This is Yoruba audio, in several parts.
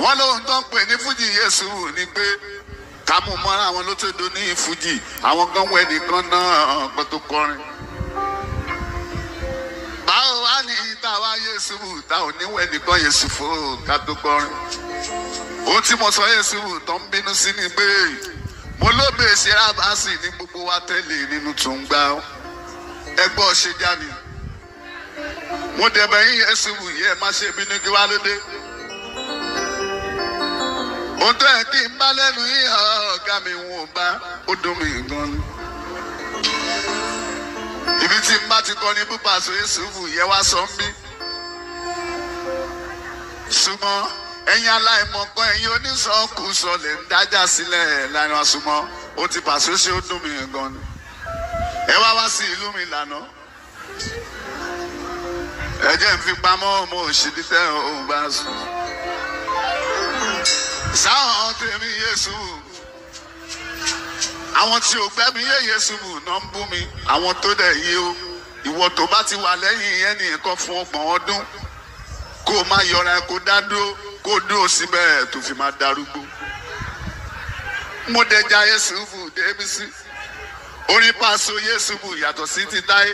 wọ́n lóhun tó ń pè ní fújì Yésù ni pé ká mú mọ́ra àwọn ló tó do ní fújì àwọn kan wẹ̀ nìkan náà gbọ́ tó kọrin. báwo wá ní táwa Yésù tá ò ní wẹ̀ nìkan Yésù fò ká tó kọrin. ohun tí mo sọ Yésù tó ń bínú sí ni pé mo ló bèè ṣe rábàásì ní gbogbo wa tẹ́lẹ̀ nínú tó ń gbá ẹgbọ́ ṣe jáde. mo dẹ̀bẹ̀ yín Yésù yẹ má ṣe bínú kí wá lóde. ohun tó yẹ kí n bá lẹ́nu yín ọ̀gá mi wọ́n bá ó dùn mí gan ni. ibi tí n bá ti kọ́ ní pípàṣẹ Yésù yẹ wá sọ ń bí. ṣùgbọ́n ẹ̀yin aláìmọ̀kan ẹ̀yin onísọ̀kùsọ lè ń dájà sílẹ̀ lánàá àsùnmọ́ ó ti pàṣẹ ṣe ó dùn mí gan ni. ẹ wá sí ìlú mi lànà. ẹ jẹ́ n fi pamọ́ ọmọ òṣèlú tẹ́ òun bá sùn. sáwọn tèmi Yésù àwọn tí ò gbẹ́mi yé Yésù náà ń bú mi àwọn tó dẹ̀ yé o ìwọ tó bá ti wà lẹ́yìn ẹnì kan fún ọgbọ̀n ọdún kó o má yọra ẹ kó dá dúró kó o dúró síbẹ̀ tó fi máa darúgbó. mo dẹja Yésù débi sí orin Paso Yésù yàtọ̀ sí ti Táyé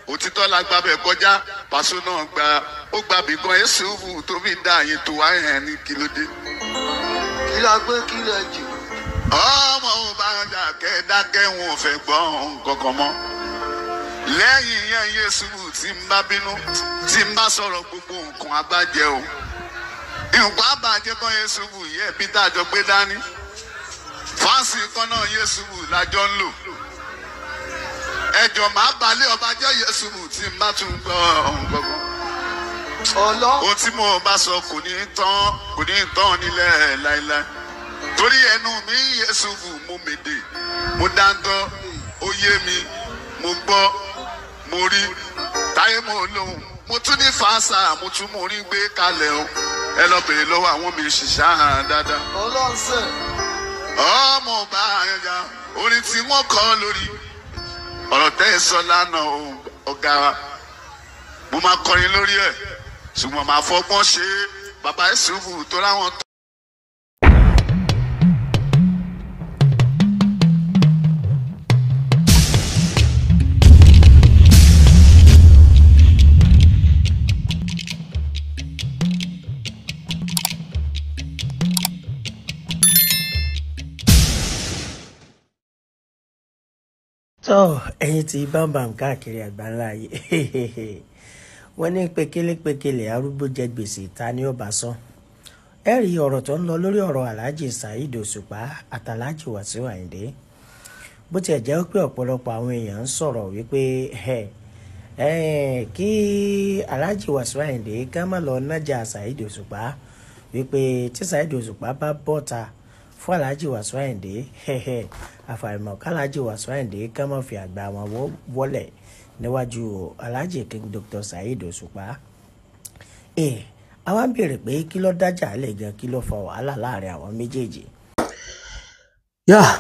òtítọ́ la gbàbẹ̀ kọjá Paso náà ó gba bìkan Yésù tó fi dá àyè tó wáyé ẹ̀ ní kílódé. kí la gbé kí lẹ jù. ọmọ ò bá dákẹ́ dákẹ́ wọn ò fẹ́ gbọ́ nǹkankan mọ́. lẹ́yìn yẹn Yésù tí ń bá bínú tí ń bá sọ̀rọ̀ gbogbo nǹkan abájẹ́ o. nǹkan abájẹ́ kan Yésù yẹ bí tájọ gbé dání. fáǹsì kan náà Yésù lájọ ń lò. ẹjọ́ máa balẹ̀ ọba jẹ́ Yésù tí ń bá tún gbọ́ nǹkankan. ohun tí mo bá sọ kò ní tán nílẹ̀ láéláé. torí ẹnu mi Yésù mo mèdè mo dáńtọ́ ó yé mi mo gbọ́ mo rí Táyé mo lóhùn mo tún ní fàásà mo tún mo rí gbé kalẹ̀ o ẹ lọ bèrè lọ́wọ́ àwọn mi ṣiṣẹ́ dáadáa. ọlọ́sẹ̀. ọmọ ọba àyànjá orin tí wọ́n kọ́ lórí ọ̀rọ̀ tẹ́ ẹ sọ lánàá ọ̀gá wa mo máa kọrin lórí ẹ̀ ṣùgbọ́n màá fọgbọ́n ṣe bàbá Yésù tó láwọn. tó ẹ̀yin tí bámbàm káàkiri àgbáńlá yìí wọ́n ní pékélépékélé arúgbó jẹ gbèsè ta ní ọba sán ẹ rí ọ̀rọ̀ tó ń lọ lórí ọ̀rọ̀ Alhaji Saheed Òṣùpá àtàlájì Wàsíù Àyìndé bó tiẹ̀ jẹ́ pé ọ̀pọ̀lọpọ̀ àwọn èèyàn ń sọ̀rọ̀ wípé kí Alhaji Wàsíù Àyìndé ká má lọ nájà Saheed Òṣùpá wípé tí Saheed Òṣùpá bá bọ́ta fún Alhaji Wàsíù Àyìndé àfàìmọ̀ k'Alhaji Wàsíù Àyìndé ká má fi àgbà wọn wọlẹ̀ níwájú Alhaji King Dr. Saheed Òṣùpá. àwa ń béèrè pé kí ló dájà lè gan kí ló fa wàhálà láàrin àwọn méjèèjì.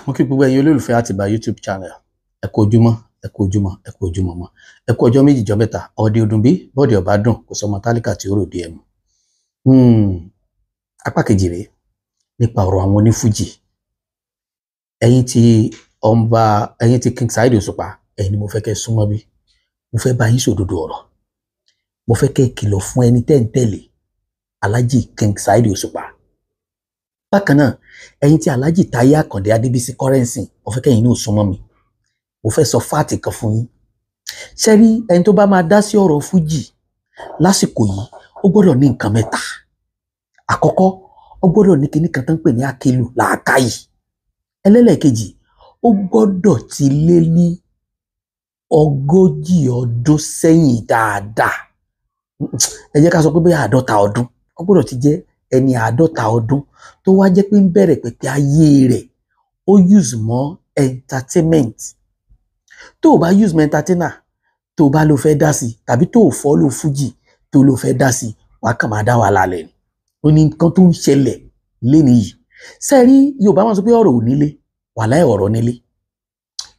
mo kí gbogbo ẹ̀yin olólùfẹ́ Àtìbà YouTube channel ẹ kú ojúmọ́ ẹ kú ojúmọ́ ẹ kú ojúmọ́ mọ́ ẹ kú ọjọ́ méjì jọ́ mẹ́ta ọdẹ ọdún bí bọ́ọ̀dì ọba dùn kò sọmọ tálíkà tí ó rò dé ẹmu. apá kejì rèé nípa ọ̀rọ̀ àwọn onífújì ẹ̀yin tí King Saheed Òṣùpá ẹ̀yin ni mo fẹ́ kẹ́ súnmọ́ bí mo fẹ́ bá yín sòdodo ọ̀rọ̀ mo fẹ́ kẹ́ kìlọ̀ fún ẹni tẹ́ ń tẹ̀lé Alhaji King Saheed Òṣùpá bákan náà ẹ̀yin tí Alhaji Táyé Àkàndé Adébísí Currency mo fẹ́ kẹ́yin ní súnmọ́ mi mo fẹ́ sọ fáàtì kan fún yín ṣé rí ẹni tó bá máa dá sí ọ̀rọ̀ fújì lásìkò yìí ó gbọ́dọ̀ ní nǹkan mẹ́ta àkọ́kọ́ ó gbọ́dọ̀ ní kinní kan tó ń pè ní àkélù làákàyè ẹlẹ́lẹ́kejì ó gbọ́dọ̀ ti lé ní 40 ọdún sẹ́yìn dáadáa ẹ jẹ́ ká sọ pé bóyá 50 ọdún ó gbọ́dọ̀ ti jẹ́ ẹni 50 ọdún tó wá jẹ́ pé ń bẹ̀rẹ̀ pẹ̀pẹ̀ ayé rẹ̀ ó use mọ́ entertainment tó o bá use mọ́ entertainer tó o bá lọ fẹ́ dá sí tàbí tó o follow fújì tó lọ fẹ́ dá sí wàá kàn máa dá wà lálẹ́ ni ó ní nǹkan tó ń ṣẹlẹ̀ léni yìí sẹ́rí Yorùbá máa sọ pé ọ̀rọ̀ ò nílé wàláhì ọ̀rọ̀ nílé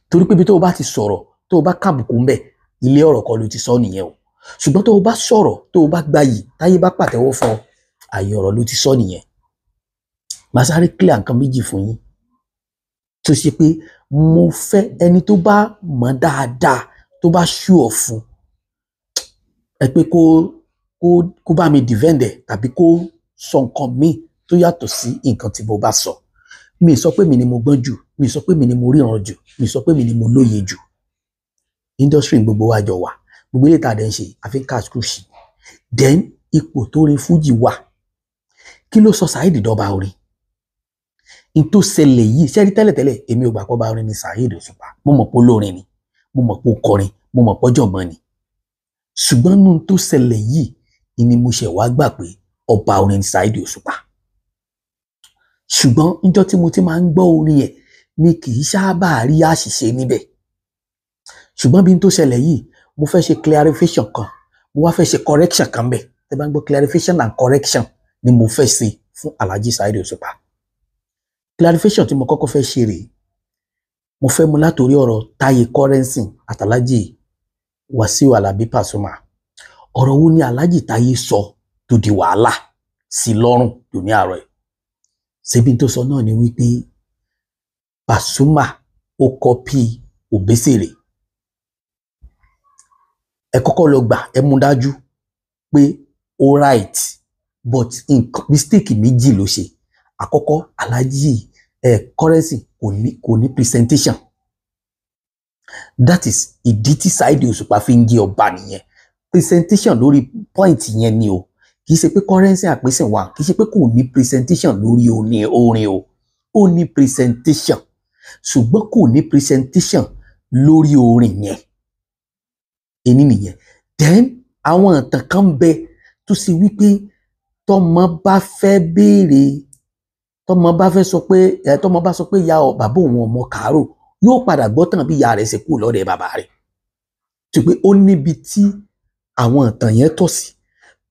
torí pé bí tó o bá ti sọ̀rọ̀ tó o bá kàbùkù ń bẹ̀ ilé ọ̀rọ̀ kan ló ti sọ nìyẹn o ṣùgbọ́n tó o bá sọ̀rọ̀ tó o bá gbayì táyé bá pàtẹ́wọ́ fún ọ àyè ọ̀rọ̀ ló ti sọ nìyẹn màá sáré clear nǹkan méjì fún yín tó ṣe pé mo fẹ́ ẹni tó bá mọ̀ dáadáa tó bá sure fún ẹ pé kó bá mi defend ẹ tàbí kó sọ nǹkan míì tó yàtọ̀ sí nǹkan tí mo bá sọ. Mi sọ pé mi ni mo gbọ́n jù, mi sọ pé mi ni mo ríran jù, mi sọ pé mi ni mo lóye jù. Industry gbogbo wa jọ wà, gbogbo ilé ìtàdé ń ṣe àfi cash cruise. Then ipò tó rin fújì wà, kí ló sọ Saheed dọba orin? In tó ṣẹlẹ̀ yìí ṣẹ́rí tẹ́lẹ̀tẹ́lẹ̀ èmi ò gbà pé ọba orin ni Saheed Òṣùpá, mo mọ̀ pé olórin ni, mo mọ̀ pé ó kọrin, mo mọ̀ pé ọ̀jọ̀gbọ́n ni. Ṣùgbọ́n nínú tó ṣẹlẹ̀ yìí ni mo ṣẹ̀ wá gbà pé ọba orin ni Saheed Òṣùpá. Ṣùgbọ́n níjọ́ tí mo ti máa ń gbọ́ orin yẹn mi kì í sábà rí àṣìṣe níbẹ̀. Ṣùgbọ́n bí n tó ṣẹlẹ̀ yìí mo fẹ́ ṣe clarification kan, mo wá fẹ́ ṣe correction kan bẹ̀. Tẹ́ bá ń gbọ́ clarification and correction ni mo fẹ́ ṣe fún Alhaji Saheed Òṣùpá. Clarification tí mo kọ́kọ́ fẹ́ ṣe rèé, mo fẹ́ mú látòrí ọ̀rọ̀ Táyé Currency àti Alhaji Wasiu Alabi Pasuma. Ọ̀rọ̀ wo ni Alhaji Táyé sọ tó di wàhálà sí lọ́rùn lóní àárọ̀ ẹ̀? Ṣebí tó sọ náà ni wípé Pasuma ó kọ́pì Obesere. Ẹ kọ́kọ́ lọ gbà ẹ mú dájú pé ó right but mistake méjì ló ṣe. Àkọ́kọ́ Alhaji Currency kò ní presentation. That is ìdí tí Saheed Òṣùpá fi ń jẹ́ ọba nìyẹn. Presentation lórí point yẹn ni o. Kì í ṣe pé Currency àpèsè wà, kì í ṣe pé kò ní presentation lórí orin o. Ó ní presentation. Ṣùgbọ́n kò ní presentation lórí orin yẹn. Èní nìyẹn. Then àwọn ìtàn kan bẹ tó ṣe wípé tọ́mọ bá fẹ́ béèrè, tọ́mọ bá sọ pé ìyá bàbá òun ọmọ kàárò, yóò padà gbọ́ tàn bí ìyá rẹ̀ ṣe kú lọ́dẹ̀ bàbá rẹ̀. Tí pé ó níbi tí àwọn ìtàn yẹn tọ́ sí.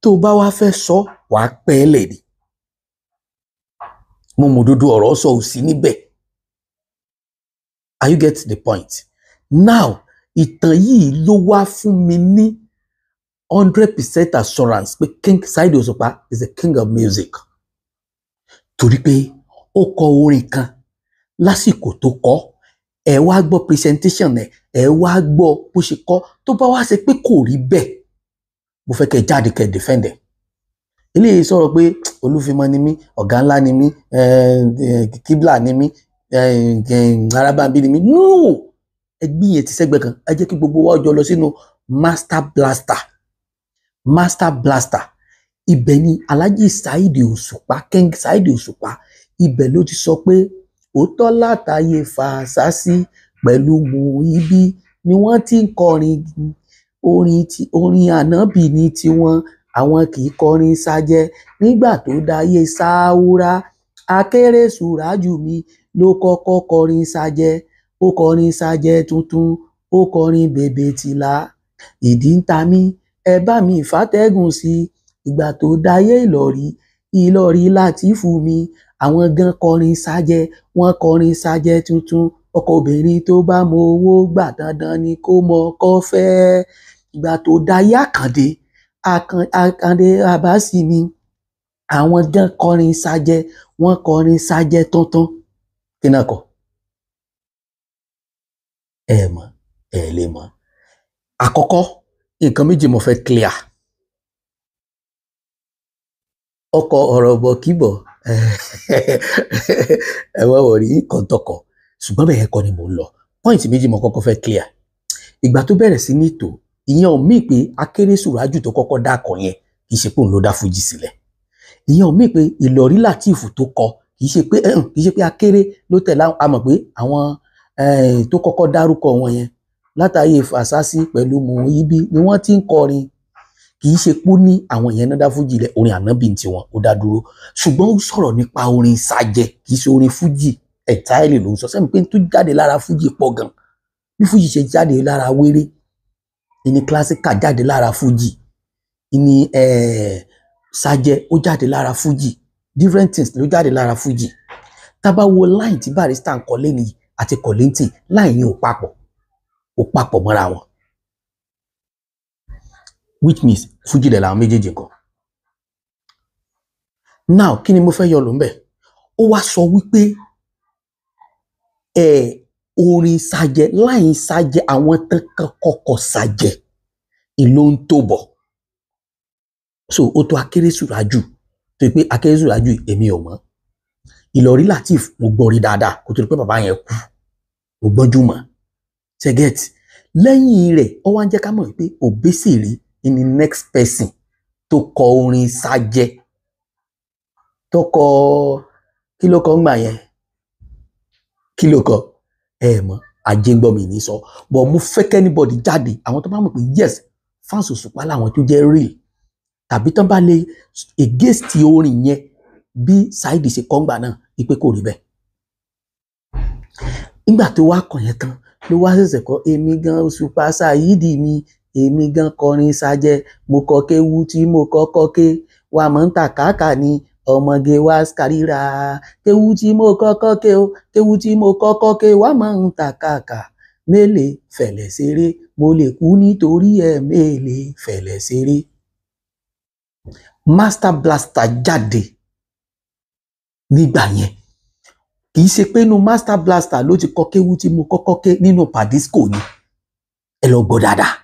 Tó bá wá fẹ́ sọ wàá pẹ́ lẹ̀ ni. Mo mọ̀ òdodo ọ̀rọ̀ sọ ò sí níbẹ̀. Are you get the point? Now ìtàn yìí ló wá fún mi ní 100% assurance pé King Saheed Òṣùpá is the king of music. Torí pé ó kọ orin kan lásìkò tó kọ, ẹ wá gbọ́ presentation ẹ wá gbọ́ bó ṣe kọ, tó bá wá ṣe pé kò rí bẹ́ẹ̀, mo fẹ́ kẹ́ jáde kẹ́ defend ẹ̀. Eléyìí sọ̀rọ̀ pé Olúfimọ́ ni mí, ọ̀gá ńlá ni mí, kíbla ni mí, arábàmbí ni mí. No! Ẹgbẹ́ yẹn ti sẹ́gbẹ́ kan, ẹ jẹ́ kí gbogbo wa jọ lọ sínú Master Blaster. Master Blaster. Ibẹ̀ ni Alhaji Saheed Òṣùpá, King Saheed Òṣùpá, ibẹ̀ ló ti sọ pé òótọ́ látàyè Fàṣásí pẹ̀lú Muyideen ni wọ́n ti ń kọrin orin ànábì ní tiwọn, àwọn kì í kọrin sájẹ́. Nígbà tó dáyé Sáúrà, Akéré Sùrájù mi ló kọ́kọ́ kọrin sájẹ́. Ó kọrin sájẹ́ tuntun, ó kọrin bèbè tìlà. Ìdí ń ta mí, ẹ bá mi fàtẹ́gùn sí. Ìgbà tó dáyé Ìlọrí Látìfù mi, àwọn gan kọrin sájẹ́, wọ́n kọrin sájẹ́ tuntun. Ọkọ obìnrin tó bá mọ owó gbà dandan ni kó mọ ọkọ fẹ́. Ìgbà tó dáyé Àkàndé Àbásì mi, àwọn gan kọrin sájẹ́, wọ́n kọrin sájẹ́ tuntun. Kí náà kọ? Ẹ mọ̀, ẹ lè mọ̀. Àkọ́kọ́ nǹkan méjì mo fẹ́ clear. Ọkọ̀ ọ̀rọ̀ bọ̀ kíbọ̀ ẹ wá wọ̀rí nǹkan tọkọ̀, ṣùgbọ́n bẹ́ẹ̀ kọ́ ni mò ń lọ. Point méjì mo kọ́kọ́ fẹ́ clear. Ìgbà tó bẹ̀rẹ̀ sí ní tò, ìyẹn ò mí pé Akéré Sùrájù tó kọ́kọ́ dákọ̀ yẹn kì í ṣe pé òun ló dá fújì sílẹ̀. Ìyẹn ò mí pé Ìlọrí Látìfù tó kọ kì í ṣe pé Akéré ló tẹ̀lé. A mọ̀ pé àwọn tó kọ́kọ́ dárúkọ wọn yẹn látàyè Fàṣásí pẹ̀lú Muyideen ni wọ́n ti ń kọrin. Kì í ṣe pé ní àwọn yẹn náà dá fújì lẹ̀, orin ànábì tí wọn ó dá dúró. Ṣùgbọ́n ó sọ̀rọ̀ nípa orin sájẹ́, kì í ṣe orin fújì entirely ló ń sọ. Sẹ́mi pé tó jáde lára fújì pọ̀ gan. Bí fújì ṣe jáde lára wéré, ìní classical jáde lára fújì, ìní sájẹ́ ó jáde lára fújì, different things ló jáde lára fújì. Tá bá wo line tí Barrister ń kọ lẹ́nu yìí àti Kollington, line yìí ó papọ̀ mọ́ra wọn. Which means fújì dẹ̀ làwọn méjèèjì kan. Now kí ni mo fẹ́ yọ lò ń bẹ̀? ó wá sọ wípé orin Sajẹ láì Sajẹ àwọn tán kọ́kọ́ Sajẹ ìlú ń tó bọ̀ so ó tó Akérésùrájù tó yẹ pé Akérésùrájù èmi ò mọ̀ Ìlọrí Lateef mo gbọ́ rí dáadáa kó tó di pé bàbá yẹn kú mo gbọ́njú mọ̀ ṣẹ́gẹ́tì lẹ́yìn rẹ̀ ó wá ń jẹ́ ká mọ̀ pé Obesere ni next person tó kọ orin Sajẹ tó kọ kí ló kọ ń gbà yẹn kí ló kọ mọ̀ Ajégbọ́mi ní sọ but mo fẹ́ kẹ́nibọ̀dì jáde àwọn tó bá mọ̀ pé yes fans Òṣùpá làwọn tó jẹ́ real tàbí tán bá lè against orin yẹn bí Saheed ṣe kọ́ ń gbà náà wípé kò rí bẹ́ẹ̀ nígbà tó wá kàn yẹn tán ló wá ṣẹ̀ṣẹ̀ kọ́ èmi gan Òṣùpá Saheed mi èmi gan kọrin Sajẹ mo kọ kéwú tí mo kọ́kọ́ ké wà mọ́ ń tà káàkà ni ọmọge wá kárìíra kéwú tí mo kọ́kọ́ ké o kéwú tí mo kọ́kọ́ ké wà mọ́ ń tà káàkà mélè fẹ̀lẹ̀ ṣeré mo lè kú nítorí ẹ̀ mélè fẹ̀lẹ̀ ṣeré. Master Blaster jáde nígbà yẹn kì í ṣe pé inú Master Blaster ló ti kọ kéwú tí mo kọ́kọ́ ké nínú Padisco ni ẹ lọ gbọ́ dáadáa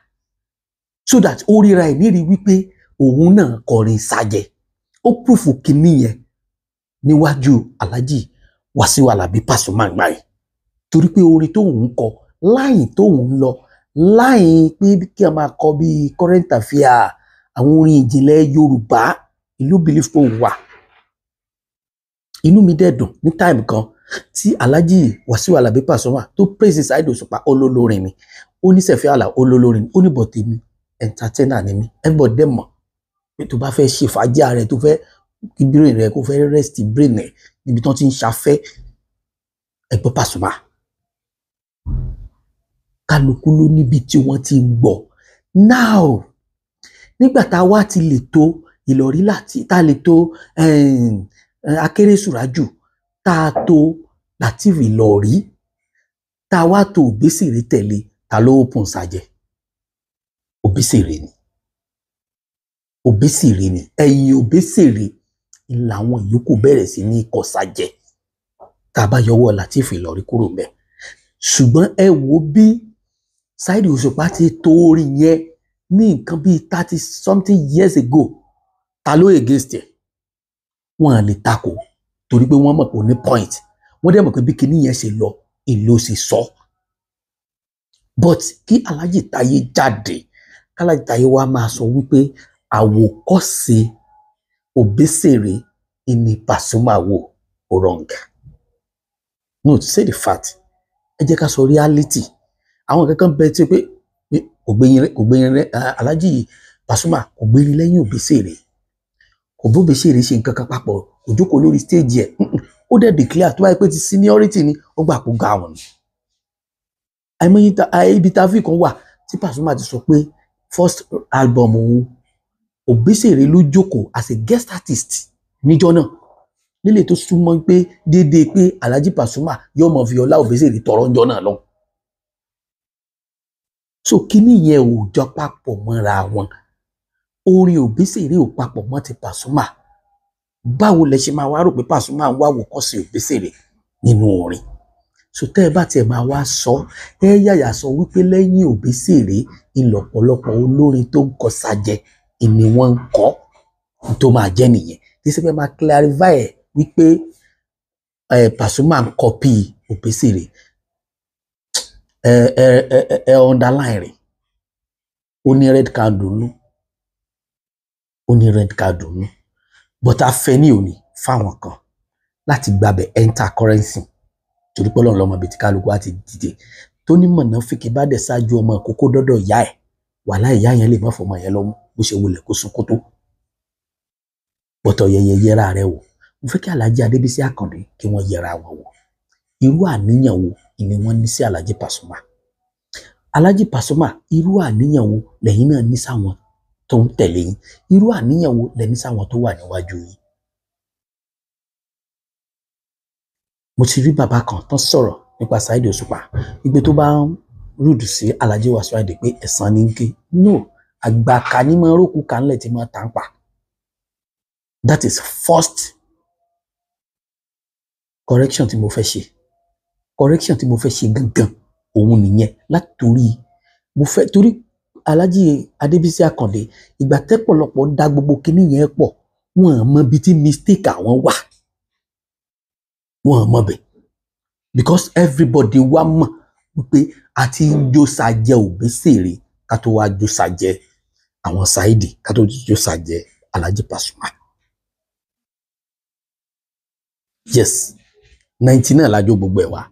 so that ó ríra ẹ̀ nírí wípé òun náà kọrin Sajẹ ó púrùfù kínní yẹn níwájú Alhaji Wasiu Alabi Pasuma gbà yìí torí pé orin tóun kọ láyìn tóun lọ láyìn pé kí a máa kọ bí current affair àwọn orin ìjìnlẹ̀ Yorùbá ìlú believe pé wà inú mi dẹ̀ dùn ní time kan tí Alhaji Wasiu Alabi Pasuma tó praise Saheed Òṣùpá olólórin ni ó ní Sẹ̀fí Àlà olólórin ni ó ní bọ̀ tèmi entertainer ni mi everybody dem mọ̀ pé tó bá fẹ́ ṣe fàájì rẹ̀ tó fẹ́ kí brain rẹ̀ kó fẹ́ rest brain rẹ̀ níbi tó ti ń ṣafẹ́ ẹgbẹ́ Pasuma kálukú ló níbi tí wọ́n ti ń gbọ́ now nígbà tá a wá ti lè tó Ìlọrí Lateef tá a lè tó Akérésùrájù tá a tó Lateef Ìlọrí tá a wá tó Obesere tẹ̀lé ta ló open Sajẹ Obesere ni Obesere ni ẹ̀yìn Obesere làwọn yòókù bẹ̀rẹ̀ sí ní kọ Sajẹ tá a bá yọwọ́ Lateef Ìlọrí kúrò ńbẹ̀ ṣùgbọ́n ẹ wo bí Saheed Òṣùpá ti tó orin yẹn ní nǹkan bíi 30 something years ago ta ló against ẹ̀ wọ́n á lè takò torí pé wọ́n mọ̀ pé ó ní point wọ́n dẹ̀ mọ̀ pé bí kinní yẹn ṣe lọ èlò sì sọ but kí Alhaji Táyé jáde k'Alhaji Táyé wá máa sọ wípé àwòkọ́ṣe Obesere ni Pasuma wò ó wrong no to say the fact ẹ jẹ́ ká sọ reality àwọn kankan bẹ tí pé kò gbẹ̀yìn Alhaji Pasuma kò gbẹ̀yìn lẹ́yìn Obesere kò bó Obesere ṣe nǹkan kan papọ̀ kò jókòó lórí stage ẹ̀ ó dẹ̀ declare tó báyìí pé ti seniority ni ó gbà pò ga wọn ni àìmọye ibi tàbí kan wà tí Pasuma ti sọ pé first album òun Obesere ló jókòó as a guest artist níjọ́ náà lílé tó súnmọ́ pé déédéé pé Alhaji Pasuma yóò mọ̀ fi ọlá Obesere tọrọ ńjọ́ náà lọ so kíní yẹn ò jọ papọ̀ mọ́ra wọn orin Obesere ò papọ̀ mọ́ ti Pasuma báwo lẹ ṣe máa wá rò pé Pasuma ń wá àwòkọ́ṣe Obesere nínú orin so tẹ́ ẹ bá tiẹ̀ máa wá sọ ẹ yàyà sọ wípé lẹ́yìn Obesere ìlọ̀pọ̀lọpọ̀ olórin tó ń kọ Sajẹ ni wọ́n ń kọ tó máa jẹ́ nìyẹn kí sẹ́fẹ́ máa clarify ẹ̀ wípé Pasuma ń copy Obesere underline rẹ̀ ó ní red card nù ó ní red card nù but afẹ́ ní òní fáwọn kan láti gbàbẹ̀ enter currency torí pé Ọlọ́run lọ́mọ bíi kálukú àti dìde tó ní mọ̀nà fìkì bá dẹ̀ ṣáájú ọmọ kókó dọ́dọ̀ ìyá ẹ̀ wàhálà ìyá yẹn lè má fọmọ yẹn lọ́mú bó ṣe wulẹ̀ kó sunkún tó bọ́tọ̀ yẹyẹ yẹra rẹ wò mo fẹ́ kí Alhaji Adébísí Àkàndé kí wọ́n yẹra wọn wò irú àníyàn wo ni wọ́n ní sí Alhaji Pasuma Alhaji Pasuma irú àníyàn wo lẹ́yìn náà ní sáwọn tó ń tẹ̀lé yín irú àníyàn wo lẹ ní sáwọn tó wà níwájú yín. mo ti rí bàbá kan tán sọ̀rọ̀ nípa Saheed Òṣùpá ìgbé tó bá ń rúdù sí Alhaji Wasiu Ayinde pé ẹ̀san ní ń ké no àgbà ká ní máa rókù kánlẹ̀ tí máa tàn pa that is first correction tí mo fẹ́ ṣe gangan òun nìyẹn látòrí mo fẹ́ torí Alhaji Adébísí Àkàndé ìgbà tẹ́pọ̀lọpọ̀ dá gbogbo kinní yẹn pọ̀ wọn mọ ibi tí mistake àwọn wà wọn mọ bẹ̀ because everybody wá mọ̀ wípé àti jósàjẹ Òbésèré ká tó wá jósàjẹ àwọn Saidi ká tó jósàjẹ Alhaji Pasuma. Yes 90 náà lájó gbogbo ẹ̀ wá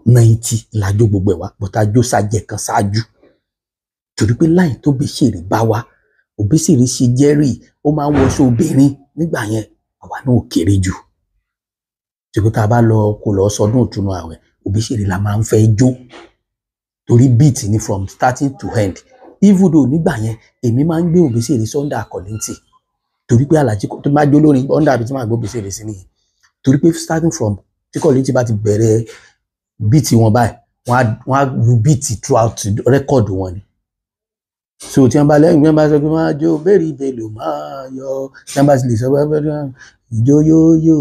90 lájó gbogbo ẹ̀ wá but àjósàjẹ kan ṣáájú torí pé láì tó Òbésèré bá wá Òbésèré ṣe jẹ́rìí ó máa ń wọṣọ obìnrin nígbà yẹn àwa náà kéré jù ṣùgbọ́n tá a bá lọ kó lọ sọdún ìtúnu àwẹ̀ Òbésèré la máa ń fẹ́ jó torí beat ni from starting to end even though nígbà yẹn èmi máa ń gbé Òbésèré Sunday Akọ̀lẹ́ntì torí pé Alhaji tó máa jó lórin under àbí tí máa gbé Òbésèré sí nìyẹn torí pé starting from tí Kọ̀lẹ́ntì bá ti bẹ̀rẹ̀ beat wọn báyìí wọ́n á lu beat throughout record wọn ni so tí wọ́n bá lẹ́yìn wọ́n bá sọ pé máa jó bẹ́ẹ̀rì ìbèlò máa yọ tí wọ́n bá ti lè sọ pé ìjóyóyó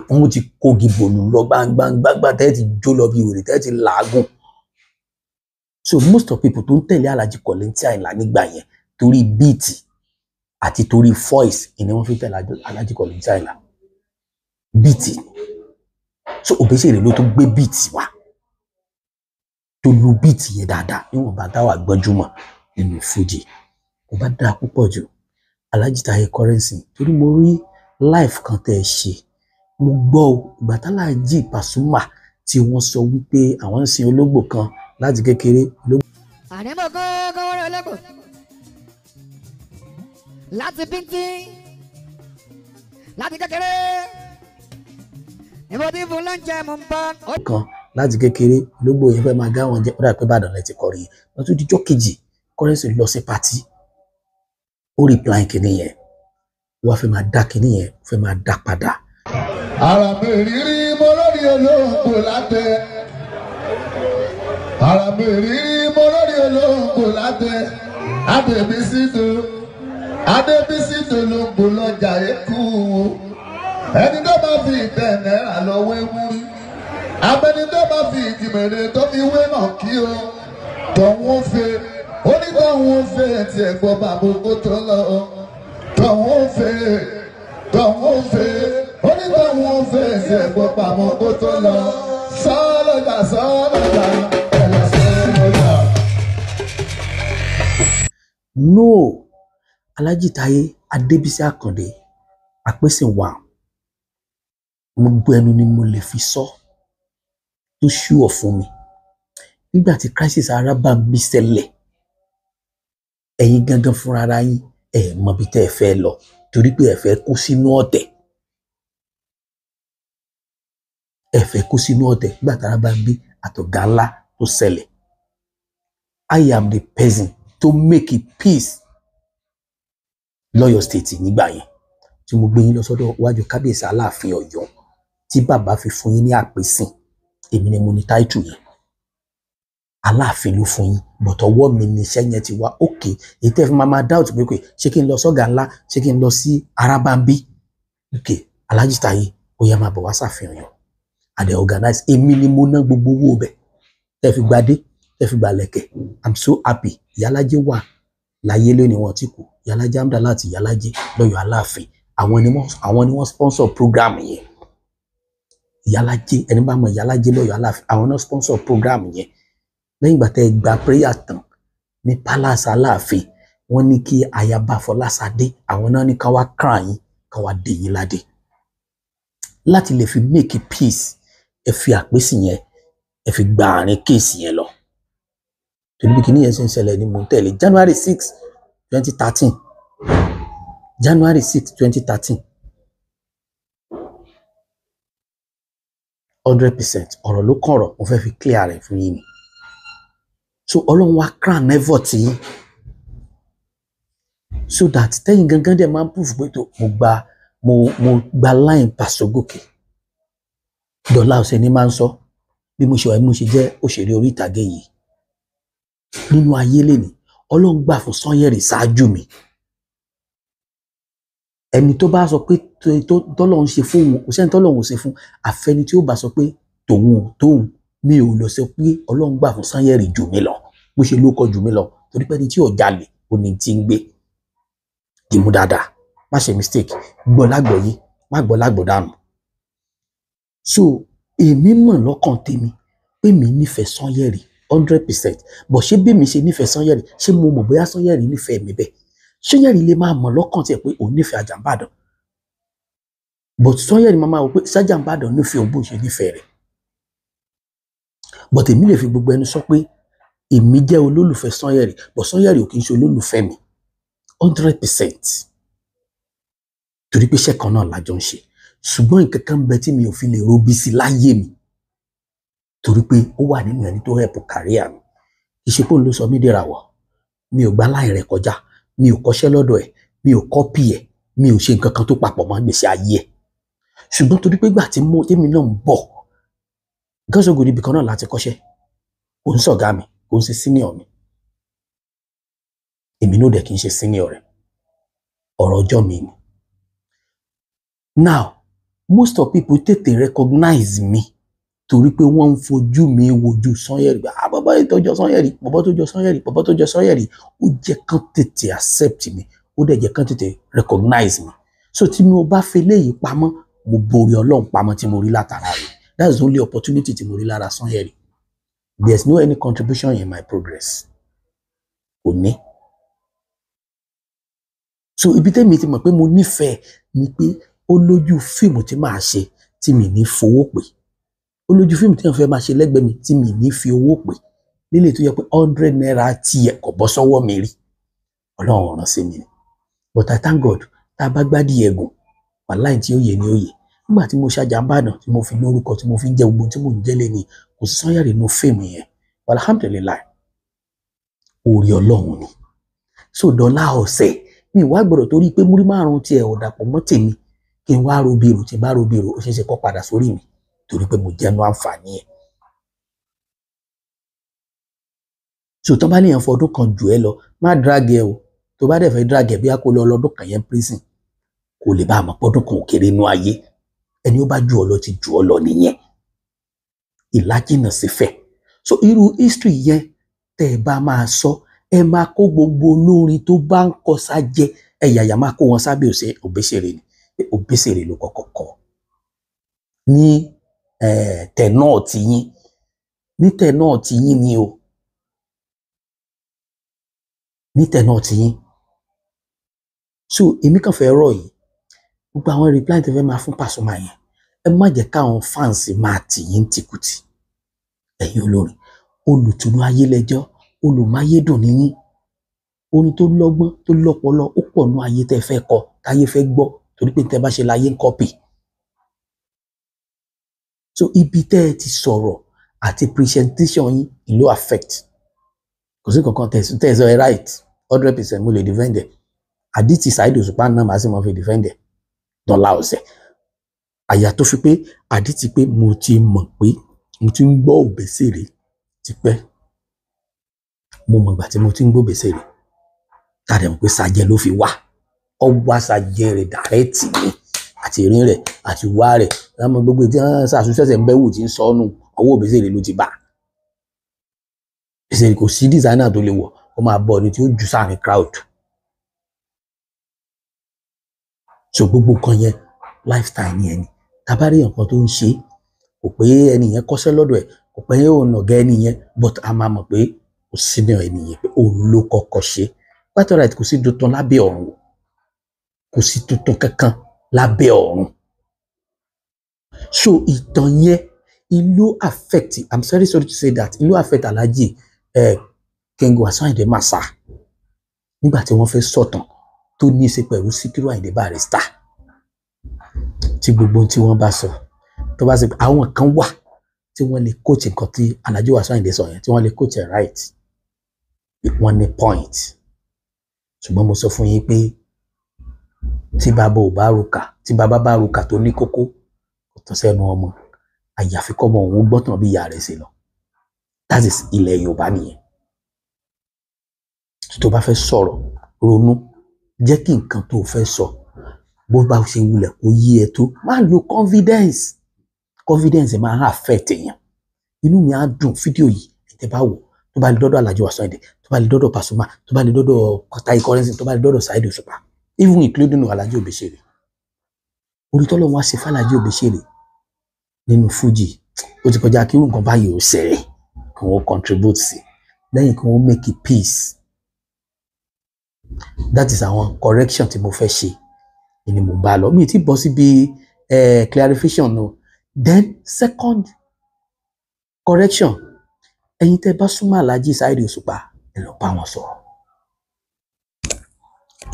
wọ́n ti kogi bòlù lọ gbangbangbangba tẹ́ ti jó lọ bí wèrè tẹ́ ti làágùn so most of people tó ń tẹ̀lé Alhaji Kollington Ayinla nígbà yẹn torí beat àti torí voice ni wọ́n fi tẹ̀lé Alhaji Kollington Ayinla beat so Òbésèré ló tó gbé beat wá tó lu beat yẹn dáadáa níwọ̀n bá táwa gbọ́njúmọ̀ nínú fújì kò bá dáa púpọ̀ jù Alhaji Taye Currency torí mo rí life kan tẹ́ ẹ ṣe mo gbọ́ ìgbà t'Alhaji Pasuma tí wọ́n sọ wípé àwọn ń sin ológbò kan láti kékeré ànímọ̀ kọ́kọ́ wọ́n rẹ̀ ológbò láti bíntín láti kékeré níbo tí fún lóúnjẹ mú ń bọ́. kan láti kékeré ológbò yẹn fẹ́ máa gá wọn jẹ ó dà pé Ìbàdàn lẹ ti kọrin yẹn wọ́n tún dijọ́ kejì Currency lọ sí pàtí ó reply kìíní yẹn wọ́n fẹ́ máa dá kìíní yẹn fẹ́ máa dá padà. ara mi rírí mo lórí olóńgbò látẹ ara mi rírí mo lórí olóńgbò látẹ Adébísí tó ló ń gbò lọ́jà èkó ẹni tó bá fi ìtẹ̀ náírà lọ wéwú abẹni tó bá fi ìdìmẹ̀rẹ̀ tó fi wé náà kí o tọ̀hún fẹ́ onítọ̀hún fẹ́ ti ẹ̀gbọ́n bàbá kó tó lọ tọ̀hún fẹ́ onítọ̀hún fẹ́ ti ẹ̀gbọ́n bàbá kó tó lọ sọ́ọ́lọ́jà ẹ̀là sọ́ọ́lọ́jà. No Alhaji Taye Adébísí Àkàndé Àpèsìnwà gbogbo ẹnu ni mo lè fi sọ tó ṣúọ̀ fún mi nígbà tí crisis Arabambi ṣẹlẹ̀ ẹ̀yin gangan fúnra ara yín ẹ mọ̀ bí tẹ́ ẹ fẹ́ lọ torí pé ẹ fẹ́ kó sínú ọ̀tẹ̀ nígbà tí Arabambi àtọ̀gá ńlá tó ṣẹlẹ̀ I am the person to make it peace lọ́yọ̀ state nígbà yẹn tí mo gbé yín lọ sọ́dọ̀ iwájú kábíyèsí Aláàfin Ọ̀yọ́ tí bàbá fi fún yín ní àpèsìn èmi ni mo ní táìtù yẹn Aláàfin ló fún yín bọ̀tọ̀ ọwọ́ mi ní iṣẹ́ yẹn ti wá òkè èyí tẹ́ fi máa doubt pé ṣé kí n lọ sọ́gà ńlá ṣé kí n lọ sí Arabambi òkè Alhaji Taye ó yá máa bọ̀ wá sáfin Ọ̀yọ́ àdé organize èmi ni mo ná gbogbo owó bẹ̀ tẹ́ fi gbadé tẹ́ fi gbalẹ̀kẹ̀ I'm so happy Ìyálájé wà láyé lónìí wọn tí kù Ìyálájé Amdala àti Ìyálájé lọ́yọ̀ Aláàfin àwọn ni wọ́n sponsor program yẹn Ìyálájé ẹni bá mọ Ìyálájé lọ́yọ̀ Aláàfin àwọn náà sponsor program yẹn lẹ́yìn ìgbà tẹ́ gba prayer tán ní palace Aláàfin wọ́n ní kí ayaba Fọláṣadé àwọn náà ní ká wá kàn yín ká wá dé yín ládé láti lè fi make peace ẹ fi àpèsè yẹn ẹ fi gba àárín kéèsì yẹn lọ torí bí kìíní yẹn ṣe ń ṣẹlẹ̀ ní mò ń tẹ̀lé January 6 2013 January 6 2013 100% ọ̀rọ̀ ló kàn ọ̀rọ̀ mo fẹ́ fi clear rẹ̀ fún yín ni so Ọlọ́run wá crown never tí so that tẹ́yìn gangan dẹ̀ máa ń proof pé tó mo gba line Pàṣọgòkè Dọ̀là ọ̀sẹ̀ ni máa ń sọ bí mo ṣe jẹ́ òṣèré orí ìtàgé yìí nínú ayé lẹ́ni Ọlọ́run gbà fún Sanyẹ̀rì ṣáájú mi ẹni tó bá sọ pé tọ́lọ́run ṣe fún òun kò sẹ́ni tọ́lọ́run ò ṣe fún àfẹni tí ó bá sọ pé tòun mi ò lọ sọ pé ọlọ́run gbà fún Sanyẹ̀rì jù mí lọ bó ṣe ló kọ jù mí lọ torí pé ẹni tí ò jalè ó ní tí ń gbé dìmú dáadáa má ṣe mistake gbọ́ lágbọ̀ọ́yé má gbọ́ lágbọ̀ọ́dànù. So èmi mọ̀ lọ́kàn tèmi pé mi nífẹ̀ẹ́ Sanyẹ̀rì 100% bọ̀ ṣé bí mi ṣe nífẹ̀ẹ́ Sanyẹ̀rì ṣé mo mọ̀ bóyá Sanyẹ̀rì nífẹ̀ẹ́ mi bẹ́ẹ̀ Sanyẹ̀rì lè máa mọ̀ lọ́kàn tiẹ̀ pé òun nífẹ̀ẹ́ Àjàǹbàdàn but Sanyẹ̀rì máa wò pé s'Àjàǹbàdàn nífẹ̀ẹ́ òun bó ṣe nífẹ̀ẹ́ rẹ̀ but èmi lè fi gbogbo ẹnu sọ pé èmi jẹ́ olólùfẹ́ Sanyẹ̀rì but Sanyẹ̀rì ò kì í ṣe olólùfẹ́ mi 100% torí pé iṣẹ́ kan náà lájọ ń ṣe ṣùgbọ́n nǹkan kan bẹ tí mi ò fi lè robí sí láyé mi torí pé ó wà nínú ẹni tó help career mi ìṣepò ló sọ mí dìràwọ̀ mi ò gbá láì rẹ̀ kọjá mi ò kọ́ṣẹ́ lọ́dọ̀ ẹ̀ mi ò kọ́pì ẹ̀ mi ò ṣe nǹkan kan tó papọ̀ mọ́ gbèsè ayé ẹ̀ ṣùgbọ́n torí pé gbà tí tèmi náà ń bọ̀ gọ́sọ̀gò níbi kan náà láti kọ́ṣẹ́ kò ń sọ̀gá mi kò ń ṣe senior mi èmi náà dẹ̀ kì í ṣe senior rẹ̀ ọ̀rọ̀ ọjọ́ mi ni. Now most of people tètè recognize me torí pé wọ́n ń fojú mi wojú Sanyẹ̀rì bàbá tó jọ Sanyẹ̀rì bàbá tó jọ Sanyẹ̀rì bàbá tó jọ Sanyẹ̀rì ó jẹ́ kán tètè accept mi ó dẹ̀ jẹ́ kán tètè recognize mi so tí mo bá fi léyìí pamọ́ mo borí Ọlọ́run pamọ́ tí mo rí látara rẹ̀ that's the only opportunity tí mo rí lára Sanyẹ̀rì there's no any contribution in my progress kò ní. So ibi tẹ́mi ti mọ̀ pé mo nífẹ̀ẹ́ ni pé ó lójú fíìmù tí màá ṣe tí mi ní fowó pè ó lójú fíìmù tí wọ́n fẹ́ máa ṣe lẹ́gbẹ̀ẹ́ mi tí mi ní fi owó pè nílé tó yẹ pé 100 naira tiẹ̀ kò bọ́ sọ́wọ́ mi rí Ọlọ́run ọ̀ràn sí mi ni but I thank God tá a bá gbádìí ẹ̀gùn wàláì tí ó yẹ ni ó yẹ nígbà tí mo ṣ'Àjàǹbàdàn tí mo fi lórúkọ tí mo fi ń jẹ gbogbo tí mo ń jẹ́ lẹ́ni kò sí Sanyẹ̀rì inú fíìmù yẹn alhamdulilayi orí Ọlọ́run ni so dọ́là ọ̀sẹ̀ mi wá gbọ́dọ̀ torí pé múrí márùn tiẹ̀ ò dàpọ̀ mọ́ tèmi kí n wá robiro tí n bá robiro ó ṣeé ṣe kó padà sórí mi torí pé mo jẹ́nu àǹfààní ẹ̀. so tó bá níyàn fọdún kan jù ẹ lọ má drag ẹ o tó bá dẹ̀ fẹ́ drag ẹ bí a kò lọ ọlọ́dún kan yẹn prison kò lè bá a mọ̀ pọ́dún kan ò kéré inú ayé ẹni ó bá jù ọ lọ ti jù ọ lọ nìyẹn ìlàjìnà sí fẹ́ so irú history yẹn tẹ́ ẹ bá máa sọ ẹ máa kó gbogbo olórin tó bá ń kọ sájẹ ẹ yàyà máa kó wọn sábẹ́ Òbésèré ni Òbésèré ló kọ́kọ́ kọ ní tẹ̀nọ́ọ̀tì yín ní tẹ̀nọ́ọ̀tì yín ni o ní tẹ̀nọ́ọ̀tì yín so èmi kàn fẹ́ rọ̀ yìí gbogbo àwọn reply tẹ́ fẹ́ máa fún Pasuma yẹn ẹ má jẹ́ káwọn fans máa tì yín tìkùtì ẹ̀yin olórin olùtùnú ayé lẹ́jọ́ olùmáyédùn níyìn orin tó lọ́gbọ́n tó lọ́pọlọ ó pọ̀ nú ayé tẹ́ fẹ́ kọ táyé fẹ́ gbọ́ torí pé tẹ́ bá ṣe láyé ń kọ́pì so ibi tẹ́ ẹ ti sọ̀rọ̀ àti presentation yín ìlú affect kò sí kankan tẹ́ ẹ sọ ẹ right 100% mo lè defend ẹ àdìtì Saheed Òṣùpá náà màá sì mọ fi defend ẹ dọ́là ọ̀sẹ̀ àyà tó fi pé àdìtì pé mo ti mọ̀ pé mo ti ń gbọ́ Òbésèré tipẹ́ mo mọ̀ ìgbà tí mo ti ń gbọ́ Òbésèré tàdé mọ̀ pé Sàjẹ́ ló fi wá ọwọ́ Sàjẹ́ rẹ̀ dàrẹ́tì ni àti ìrìn rẹ̀ àti wá rẹ̀ láwọn gbogbo tí wọ́n ṣàṣùṣẹ́sẹ̀ ń bẹ́wò tí ń sọnù ọwọ́ Òbésèré ló ti bá Òbésèré kò sí dìsáínà tó lè wọ̀ ó máa bọ̀ ní tí ó jù sáàrin crowd so gbogbo nǹkan yẹn lifestyle ni ẹni tabari nǹkan tó ń ṣe kò pé ẹni yẹn kọ́ṣẹ́ lọ́dọ̀ ẹ̀ kò pé òun ọ̀gá ẹni yẹn but a máa mọ̀ pé kò sí ní ẹni yẹn pé òun ló kọ́kọ́ ṣe pátá right kò sí tuntun lábẹ́ ọ̀run kò sí tuntun kankan lábẹ́ ọ̀run so ìtàn yẹn ìlú affect I'm sorry to say that ìlú affect Alhaji King Wasiu Ayinde Massa nígbà tí wọ́n fẹ́ sọ̀tàn tó ní í ṣe pẹ̀lú Síkírù Àyìndé Barrister tí gbogbo tí wọ́n bá sọ tó bá ṣe pé àwọn kan wà tí wọ́n lè coach nǹkan tí Alhaji Wasiu Ayinde sọ yẹn tí wọ́n lè coach ẹ̀ right wọ́n ní point ṣùgbọ́n mo sọ fún yín pé tí bàbá ò bá ruka tí bàbá bá ruka tó ní kókó kò tó sẹ́nu ọmọ àyàfi kọ́mọ òun gbọ́tàn bí ìyá rẹ̀ ṣe lọ that is ilẹ̀ Yorùbá nìyẹn tó bá fẹ́ sọ̀rọ̀ ronú jẹ́ kí nǹkan tó fẹ́ sọ bó bá ṣe wulẹ̀ kó yí ẹ tó má lo confidence máa ń affect èèyàn. Inú mi á dùn fídíò yìí tẹ́ bá wò tó bá lè dọ́dọ̀ Alhaji Wasiu Ayinde tó bá lè dọ́dọ̀ Pasuma tó bá lè dọ́dọ̀ Tai Currency tó bá lè dọ́dọ̀ Saheed Òṣùpá even including Alhaji Obesere. Orí tọ́lọ́run wá ṣe f'Alhaji Obesere nínú Fuji ó ti kọjá kí irú nǹkan báyìí ó ṣẹlẹ̀ kí wọ́n contribute sí lẹ́yìn kí wọ́n make it peace. That is àwọn correction tí mo fẹ́ ṣe ni mo bá lọ mi ti bọ́ síbi clarification no. Then second correction ẹ̀yin tẹ́ bá súnmọ́ Alhaji Saheed Òṣùpá ẹ lọ bá wọn sọ̀rọ̀.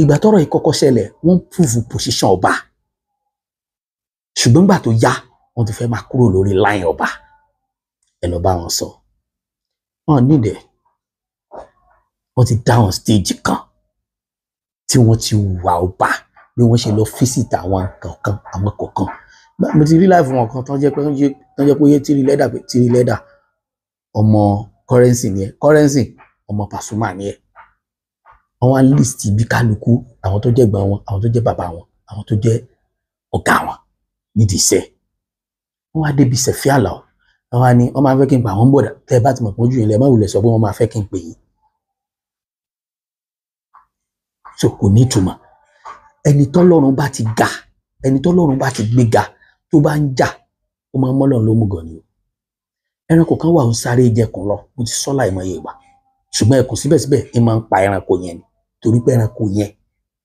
Ìgbà tọ́rọ̀ yìí kọ́kọ́ ṣẹlẹ̀ wọ́n prove position ọba ṣùgbọ́n gbà tó yá wọ́n ti fẹ́ máa kúrò lórí line ọba ẹ lọ bá wọn sọ. Wọ́n nídẹ̀ wọ́n ti down stage kan tí wọ́n ti wà ọba bí wọ́n ṣe lọ visit àwọn kọ̀ọ̀kan. Mo ti rí live wọn kan tó jẹ́ pé yé tírí lẹ́dà ọmọ Currency ni ẹ Currency ọmọ Pasuma ni ẹ. Wọ́n wá list bí kálukú àwọn tó jẹ́ ẹ̀gbọ́n wọn àwọn tó jẹ́ bàbá wọn àwọn tó jẹ́ ọ̀gá wọn nídìí iṣẹ́. Wọ́n wá débi Sẹ̀fí Àlàó wọ́n wá ní wọ́n máa fẹ́ kí n pa àwọn bọ̀dà tẹ́ ẹ bá ti mọ̀ pọ́njú yẹn lẹ́ má wulẹ̀ sọ pé wọ́n máa fẹ́ kí n pè yín. So kò ní ìtumọ̀ ẹni tọ́lọ́run bá ti ga ẹni tọ́lọ́run bá ti gbé ga tó bá ń jà ó máa ń mọ́lọ́run ló mú gan ni o. Ẹranko kan wà ó sáré jẹkùn lọ mo ti sọ láìmọye ìgbà ṣùgbọ́n ẹkùn síbẹ̀síbẹ̀ ẹ máa ń pa ẹranko yẹn ni torí pé ẹranko yẹn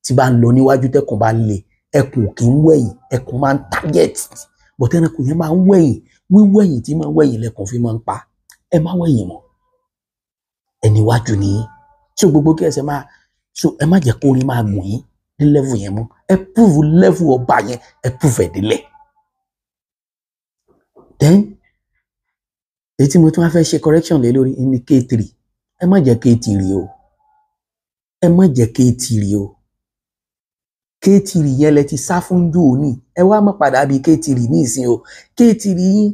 tí bá ń lọ níwájú tẹkùn bá le ẹkùn kì í wẹ̀yìn ẹkùn máa ń target but ẹranko yẹn máa ń wẹ̀yìn wíwẹ̀yìn tí máa ń wẹ̀yìn lẹkùn fi máa ń pa ẹ má wẹ̀yìn mọ́ ẹni iwájú ni tí gbogbo kí ẹsẹ̀ máa so ẹ má jẹ́ kó orin máa gùn yín ní level yẹn mọ́ ẹ prove level ọba yẹn ẹ prove ẹ̀ délẹ̀. Then èyí tí mo tún wá fẹ́ ṣe correction lé lórí ní K3 ẹ má jẹ́ K3 o ẹ má jẹ́ K3 o K3 yẹn lẹ ti sá fún jù ní ẹ wá má padà bí K3 ní ìsìn o K3 yín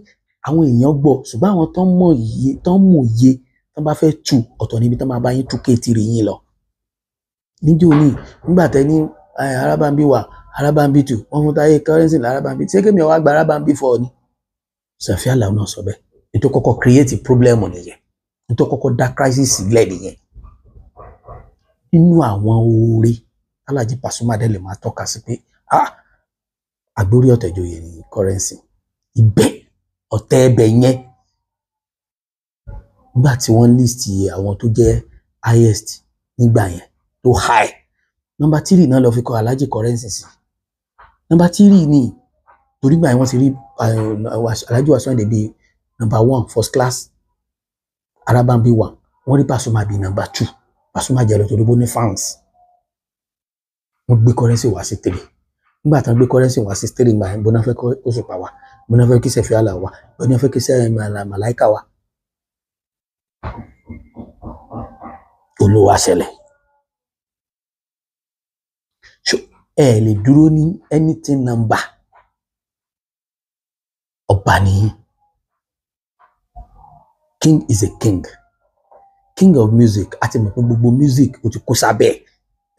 àwọn èèyàn gbọ́ ṣùgbọ́n àwọn tán mọ̀ òye tán bá fẹ́ tú ọ̀tọ̀ níbi tán máa bá yín tú K3 yín lọ. Níjó ní nígbà tẹ́ ní Arábàmbí wà Arábàmbí 2 wọ́n fún Táyé Currency l'Arábàmbí ṣé kémi ọwọ́ àgbà Arábàmbí 4 ni. Sẹ̀fí Àlàó náà sọ bẹ́ẹ̀ ètò kọ́kọ́ create problem nìyẹn ètò kọ́kọ́ dá crisis sílẹ̀ nìyẹn. Nínú àwọn oore Alhaji Pasuma dẹ̀ lè máa tọ́ka sí pé àgbórí ọ̀tẹ̀jọyè ní Currency ibẹ̀ ọ̀tẹ̀ ẹbẹ̀ yẹn nígbà tí wọ́n list àwọn tó jẹ́ highest nígbà yẹn tó high number 3 náà lọ fi kọ Alhaji Currency sí number 3 ni torí gbà yẹn wọ́n ti rí Alhaji Wasiu Ayinde bíi number 1 first class Arábàmbí 1 wọ́n rí Pasuma bíi number 2 Pasuma jẹ́ lọ torí bó ní fans wọ́n gbé Currency wá sí 3 nígbà tí wọ́n gbé Currency wá sí 3 gbà yẹn bọ́nà fẹ́ kó Òṣùpá wá bọ́nà fẹ́ kí Sẹ̀fí Àlàó wá bọ́nà fẹ́ kí Màláíkà wá olówó àṣẹlẹ̀ ẹ lè dúró ní anything number ọba nìyí king is a king of music àti mọ̀ pé gbogbo music ó ti kó sábẹ́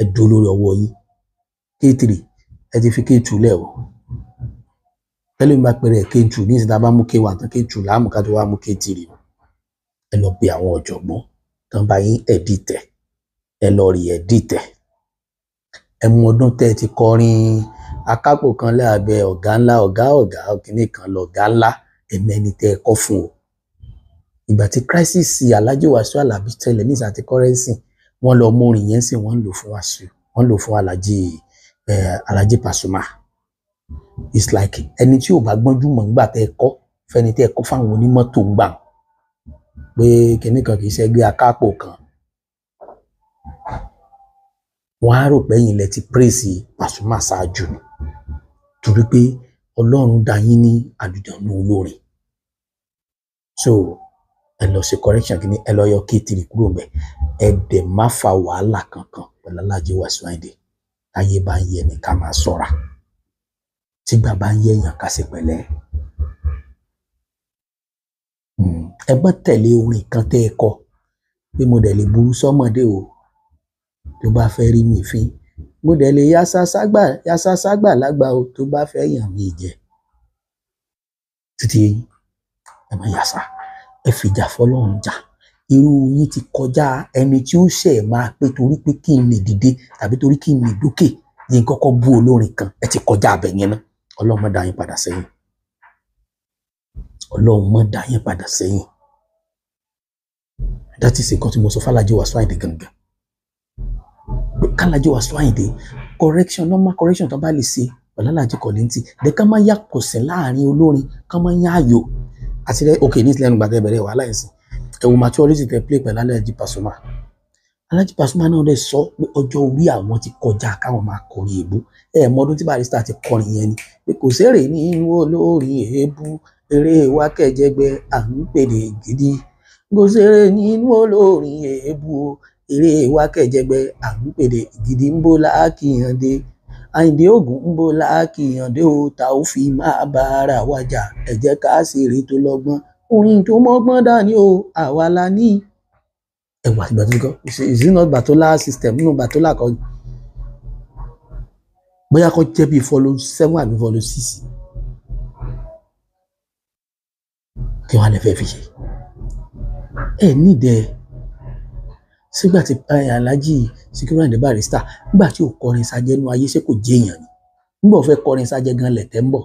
ẹ dúró lórí ọwọ́ yín K3 ẹ ti fi K2 lẹ̀ o tẹ́lẹ̀ mi bá pẹ̀rẹ̀ K2 ní ìsìta bá mú K1 tán K2 láàmú ká tó wá mú K3 ẹ lọ bí àwọn ọ̀jọ̀gbọ́n tán bá yín ẹ̀dìtẹ̀ ẹ lọ rí ẹ̀dìtẹ̀ ẹ mú ọdún tẹ́ ẹ ti kọrin akápò kan lábẹ́ ọ̀gá ńlá ọ̀gá kìíní kan lọ̀gá ńlá ẹ̀mẹ́ni tẹ́ ẹ kọ́ fún o. Ìgbà tí crisis Alhaji Wasiu Alabi tẹ́lẹ̀ ní ìsàtí Currency wọ́n lọ mú orin yẹn sí wọ́n ń lò fún Wasiu wọ́n lò fún Alhaji Pasuma. It's like ẹni tí ò bá gbọ́njú mọ̀ nígbà tẹ́ ẹ kọ́ fẹ́ni tẹ́ ẹ kọ́ fáwọn onímọ́tò ń gbà pé kìíní kan kì í ṣẹ́gbẹ́ akápò kan wọ́n á rò pé ẹ̀yin lẹ ti praise Pasuma ṣáájú ni torí pé Ọlọ́run dá yín ní àlùjànnú olórin so ẹ lọ ṣe correction kìíní ẹ lọ yọ K3 kúrò ńbẹ̀ ẹ dẹ̀ má fa wàhálà kankan pẹ̀lú Alhaji Wasiu Ayinde táyé bá ń yẹ ní ká máa ṣọ́ra tígbà bá ń yẹ èèyàn ká ṣe pẹ̀lẹ́ ẹ má tẹ̀lé orin kan tẹ́ ẹ kọ pé mo dẹ̀ lè burú sọ́mọdé o tó bá fẹ́ rí mi fín mo dẹ̀ lè yasa ságbà lágbà o tó bá fẹ́ yàn mí jẹ títí ẹ má yasa ẹ fìjà fọ́lọ́run jà irú yín ti kọjá ẹni tí ó ṣẹ̀ máa pé torí pé kí n lè dìde tàbí torí kí n lè dókè yín kọ́kọ́ bú olórin kan ẹ ti kọjá abẹ yẹn náà Ọlọ́run má dá yín padà sẹ́yìn Ọlọ́run má dá yín padà sẹ́yìn that is nǹkan tí mo sọ f'Alhaji Wasiu Ayinde gangan k'Alhaji Wasiu Ayinde normal correction tó bá lè ṣe pẹ̀lú Alhaji Kollington dẹ̀ ká máa yà kọ̀sẹ̀ láàrin olórin ká máa yà ayò àti rẹ ok ní ìsìlẹ̀ nígbà tẹ́ bẹ̀rẹ̀ wàhálà ẹ̀sìn ẹ̀wù maturity tẹ́ play pẹ̀lú Alhaji Pasuma náà dẹ̀ sọ pé ọjọ́ orí àwọn ti kọjá káwọn máa kọrin èébú mọdún tí Barrister ti kọrin yẹn ni pé kò sérè nínú olórin èébú eré wa kẹjẹgbẹ à ń pèdè gidi kò sérè nínú olórin èébú eré wa kẹjẹgbẹ à ń pèdè gidi ń bó láàkìyànde Àyìndé Ògún ń bó láàkìyànde ó ta ó fi máa bá ara wájà ẹ jẹ́ ká ṣeré tó lọ́gbọ́n orin tó mọ́gbọ́n dání o àwa la ní. Ẹwà àti gbàdúrà kọ is it not Batola system nínú Batola kan bóyá kó jẹ́ bí follow 7 àbí follow 6 kí wọ́n lè fẹ́ fi ṣe nídẹ̀ sígbà tí Alhaji Sikiru Ayinde Barrister nígbà tí ò kọrin sájẹ́ nú ayé ṣé kò jẹ́ èèyàn ni nígbà ò fẹ́ kọrin sájẹ́ gan lẹ̀tẹ̀ ń bọ̀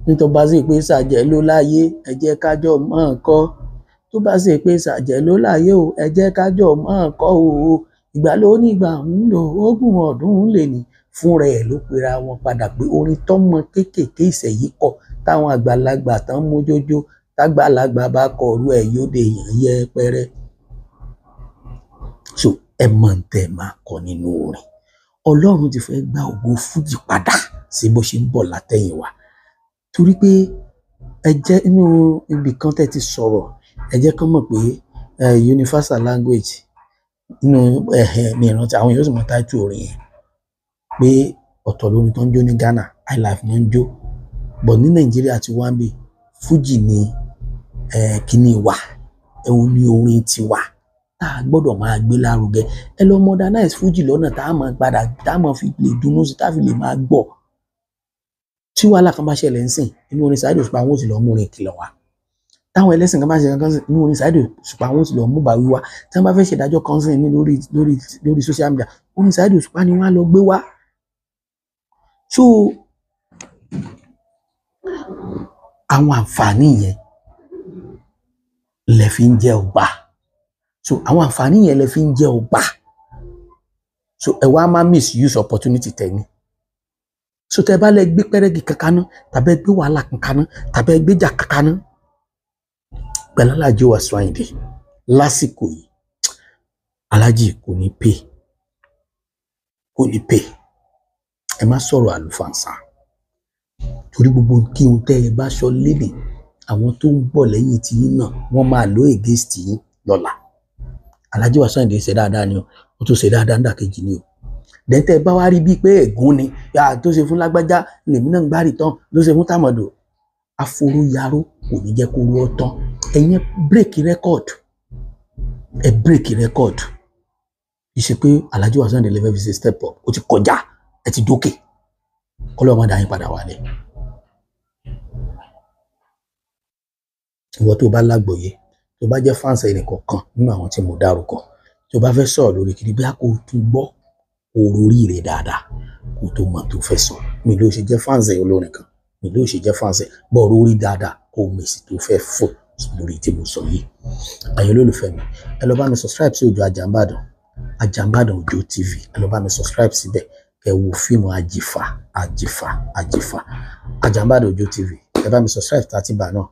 nítorí bá sì pé sàjẹ́ ló láyé ẹ jẹ́ kájọ mọ́ ọ̀kọ́ tó bá sì pé sàjẹ́ ló láyé o ẹ jẹ́ kájọ mọ́ ọ̀kọ́ o ìgbà ló ní ìgbà ń lò ogún ọdún lè ní fúnra ẹ̀ ló pera wọn padà pé orin tọ́mọ kéékèèké ìṣẹ̀yí kọ táwọn àgbàlagbà tán mójójó tágbàlagbà bá kọrú ẹ̀ yóò dé èèyàn yẹpẹrẹ so ẹ mọ̀ ń tẹ́ máa kọ nínú orin Ọlọ́run ti fẹ́ gba ògo fújì padà sí bó ṣe ń bọ̀ látẹ̀yìn wá torí pé ẹ jẹ́ inú ibì kan tẹ́ ti sọ̀rọ̀ ẹ jẹ́ kán mọ̀ pé universal language nínú mi ìrántí àwọn yóò sì mọ táìtù orin yẹn pé ọ̀tọ̀ lórin tó ń jó ní Ghana highlife ló ń jó but ní Nàìjíríà ti wá ń bè fújì ní kíní wà ẹ̀hún ní orin tiwa tá a gbọ́dọ̀ máa gbé lárugẹ ẹ lọ modernize fújì lọ́nà tá a máa padà tá a máa fi lè dunnú sí tá a fi lè máa gbọ́ tí wàhálà kan bá ṣẹlẹ̀ ń sìn inú orin Saheed Òṣùpá wọn ò sì lọ mú orin ìkìlọ̀ wá táwọn ẹlẹ́sìn kan bá ṣe kankan inú orin Saheed Òṣùpá wọn ò sì lọ mú bàwí wá tí wọ́n bá fẹ́ ṣèdájọ́ kan sìn ní lórí social media orin Saheed Òṣùpá ni wọ́n á lọ gbé wá so àwọn àǹfààní yẹn lẹ fi ń jẹ ọba so àwọn àǹfààní yẹn lẹ fi ń jẹ ọba so ẹ wá máa misuse opportunity tẹ̀ni so tẹ bá lẹ gbé pẹ́rẹ́gì kankan ná tàbí gbé wàhálà kankan ná tàbí gbé jà kankan ná pẹ̀lú Alhaji Wasiu Ayinde lásìkò yìí Alhaji kò ní pè ẹ má sọ̀rọ̀ àlùfàǹsà torí gbogbo kí n tẹ́ ẹ bá sọ lédè àwọn tó ń bọ̀ lẹ́yìn tí yín náà wọ́n máa lo against yín lọ́la Alhaji Wasiu Ayinde ṣe dáadáa ni ó tún ṣe dáadáa ń dàkejì ni o dẹ́ntẹ́ bá wá rí bíi pé ẹ̀gún ni tó ṣe fún lágbájá lèmi náà ń gbárí tán ló ṣe fún tàmọ̀dò aforúyaró kò ní jẹ́ kó rú ọ tán ẹ̀yin bírèkì rẹ́kọ̀d ìṣe pé Alhaji Wasiu Ayinde lè fẹ́ fi ṣe step up ó ti kọjá ẹ ti dókè kọ́lọ́ ọmọdé yín padà wálé ìwọ tó bá lágbòye tó bá jẹ́ fáǹsì ẹnìkọ̀ọ̀kan nínú àwọn tí mo dárúkọ tó bá fẹ́ sọ̀rọ̀ lórí kiri bí a kò tún gbọ́ orí rẹ̀ dáadáa kó tó mọ̀ tó fẹ́ sọ mi ló ṣe jẹ́ fáǹsì olórin kan mi ló ṣe jẹ́ fáǹsì bọ́ orí dáadáa kó mèsì tó fẹ́ fò lórí tí mo sọ yìí ẹ̀yin olólùfẹ́ mi ẹ lọ bá mi subscribe sí Òjó Àjàǹbàdàn Òjó TV ẹ lọ bá mi subscribe síbẹ̀ ẹ wo fíìmù àjìfà Àjàǹbàdàn Òjó TV ẹ bá mi subscribe tàtí bà náà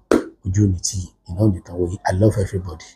ojú mi tí iná nìkan wòye I love everybody.